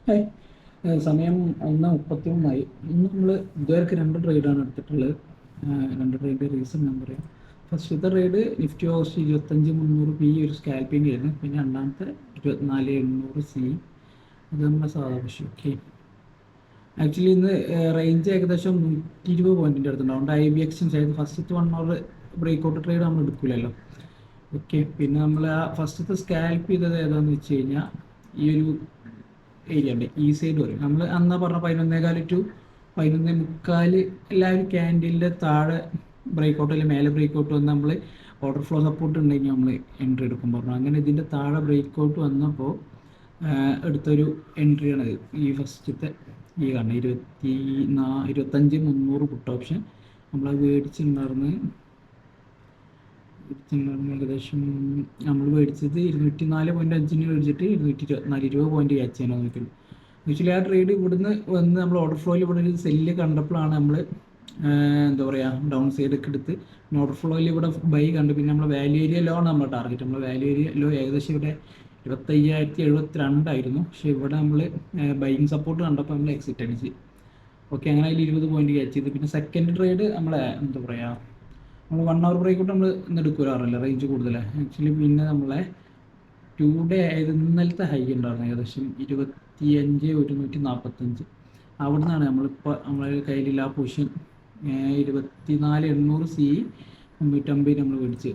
Hi. സമയം 1:31 ഇന്ന് നമ്മൾ ഇതുവരെ 2 ട്രേഡാണ് എടുത്തിട്ടുള്ളത്. 2 ട്രേഡ് റീസൺ ഞാൻ പറയാം. ഫസ്റ്റത്തെ ട്രേഡ് നിഫ്റ്റി ഓസ്റ്റ് 25,300 ഒരു സ്കാൽപ്പിംഗ് ആയിരുന്നു. പിന്നെ രണ്ടാമത്തെ 24,800 അത് നമ്മുടെ സാധാ പക്ഷേ ഓക്കെ. ആക്ച്വലി ഇന്ന് റേഞ്ച് ഏകദേശം 120 പോയിന്റിൻ്റെ അടുത്തുണ്ട്. അതുകൊണ്ട് IBX ചെയ്ത് ഫസ്റ്റത്തെ 1 അവർ ബ്രേക്ക് ഔട്ട് ട്രേഡ് നമ്മൾ എടുക്കില്ലല്ലോ. ഓക്കെ, പിന്നെ നമ്മൾ ആ ഫസ്റ്റത്തെ സ്കാൽപ്പ് ചെയ്തത് ഏതാണെന്ന് വെച്ച് കഴിഞ്ഞാൽ ഈ ഒരു ഏരിയ ഉണ്ട്, ഈ സൈഡ് വരും. നമ്മൾ അന്നാ പറഞ്ഞ 11:15 ടു 11:45 എല്ലാവരും ക്യാൻഡിലിൻ്റെ താഴെ ബ്രേക്ക് ഔട്ട് മേലെ ബ്രേക്ക് ഔട്ട് വന്ന് നമ്മൾ ഓർഡർ ഫ്ലോ സപ്പോർട്ട് ഉണ്ടെങ്കിൽ നമ്മൾ എൻട്രി എടുക്കും പറഞ്ഞു. അങ്ങനെ ഇതിൻ്റെ താഴെ ബ്രേക്ക് ഔട്ട് വന്നപ്പോൾ എടുത്തൊരു എൻട്രിയാണ് ഈ ഫസ്റ്റത്തെ ഈ കാണുന്നത് 25,300 പുട്ട് ഓപ്ഷൻ. നമ്മളത് മേടിച്ചിട്ടുണ്ടായിരുന്നത് ഏകദേശം നമ്മൾ മേടിച്ചത് 204.5 മേടിച്ചിട്ട് 224 പോയിന്റ് ക്യാച്ച് ചെയ്യാൻ നോക്കിയുള്ളൂ. ആക്ച്വലി ആ ട്രേഡ് ഇവിടുന്ന് വന്ന് നമ്മൾ ഓർഡർ ഫ്ലോയിൽ ഇവിടെ ഒരു സെല്ല് കണ്ടപ്പോഴാണ് നമ്മൾ എന്താ പറയുക ഡൗൺ സൈഡൊക്കെ എടുത്ത് ഓർഡർ ഫ്ലോയിൽ ഇവിടെ ബൈ കണ്ട്. പിന്നെ നമ്മൾ വാല്യൂ ഏരിയ ലോ ആണ് നമ്മുടെ ടാർഗറ്റ്. നമ്മൾ വാല്യൂ ഏരിയ ലോ ഏകദേശം ഇവിടെ 25,072 പക്ഷേ ഇവിടെ നമ്മൾ ബൈയിങ് സപ്പോർട്ട് കണ്ടപ്പോൾ നമ്മൾ എക്സിറ്റ് അടിച്ച്. ഓക്കെ, അങ്ങനെ അതിൽ 20 പോയിന്റ് ക്യാച്ച് ചെയ്ത്. പിന്നെ സെക്കൻഡ് ട്രേഡ് നമ്മളെ എന്താ പറയുക നമ്മൾ 1 അവർ ബ്രേക്ക് ഔട്ട് നമ്മൾ ഇന്ന് എടുക്കാറില്ല, റേഞ്ച് കൂടുതലാണ് ആക്ച്വലി. പിന്നെ നമ്മളെ 2 ഡേ ആയത് ഇന്നലത്തെ ഹൈ ഉണ്ടായിരുന്നു ഏകദേശം 25,145. അവിടെ നിന്നാണ് നമ്മളിപ്പോൾ നമ്മളെ കയ്യിലുള്ള ആ പൊസിഷൻ 24,800 350 നമ്മൾ മേടിച്ച്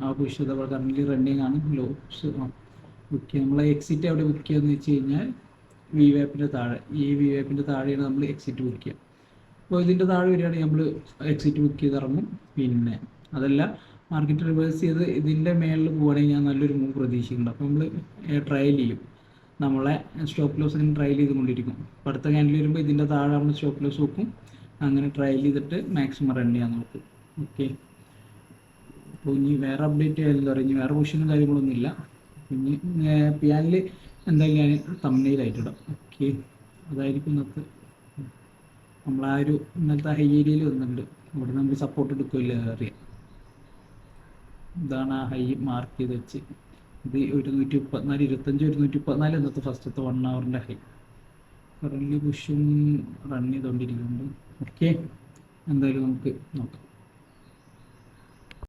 ആ പൊസിഷൻ അതേപോലെ കറൻ്റ് റണ്ണിങ് ആണ്. ലോസ് ബുക്ക് ചെയ്യുക. നമ്മളെ എക്സിറ്റ് എവിടെ ബുക്ക് ചെയ്യുകയെന്ന് വെച്ച് കഴിഞ്ഞാൽ VWAP താഴെ, ഈ VWAP താഴെയാണ് നമ്മൾ എക്സിറ്റ് ബുക്ക് ചെയ്യുക. അപ്പോൾ ഇതിൻ്റെ താഴെ വരികയാണെങ്കിൽ നമ്മൾ എക്സിറ്റ് ബുക്ക് ചെയ്ത് ഇറങ്ങും. പിന്നെ അതല്ല മാർക്കറ്റ് റിവേഴ്സ് ചെയ്ത് ഇതിൻ്റെ മേളിൽ പോവുകയാണെങ്കിൽ ഞാൻ നല്ലൊരു മൂവ് പ്രതീക്ഷിക്കുന്നുണ്ട്. അപ്പോൾ നമ്മൾ ട്രയൽ ചെയ്യും, നമ്മളെ സ്റ്റോപ്പ് ലോസ് ഇങ്ങനെ ട്രയൽ ചെയ്തുകൊണ്ടിരിക്കും. അപ്പോൾ അടുത്ത ക്യാൻഡിൽ വരുമ്പോൾ ഇതിൻ്റെ താഴെ നമ്മൾ സ്റ്റോപ്പ് ലോസ് വെക്കും. അങ്ങനെ ട്രയൽ ചെയ്തിട്ട് മാക്സിമം റൺ ചെയ്യാൻ നോക്കും. ഓക്കെ, അപ്പോൾ ഇനി വേറെ അപ്ഡേറ്റ് എന്താ പറയുക, ഇനി വേറെ പൊസിഷനും കാര്യങ്ങളൊന്നും ഇല്ല. ഇനി പ്യാനിൽ എന്തായാലും ഞാൻ തമ്മിലായിട്ടിടാം. ഓക്കെ, അതായിരിക്കും ഇന്നത്തെ നമ്മളാ ഒരു ഇന്നത്തെ ഹൈ ഏരിയയിൽ വന്നിട്ടുണ്ട്. ഇവിടെ നമ്മൾ സപ്പോർട്ട് എടുക്കില്ല അറിയാം. ഇതാണ് ആ ഹൈ മാർക്ക് ചെയ്ത് വെച്ച്. ഇത് 134, 25, 134 ഇന്നത്തെ ഫസ്റ്റത്തെ 1 അവറിൻ്റെ ഹൈ. കറൻലി പുഷും റൺ ചെയ്തുകൊണ്ടിരിക്കുന്നുണ്ട്. ഓക്കെ, എന്തായാലും നമുക്ക് നോക്കാം.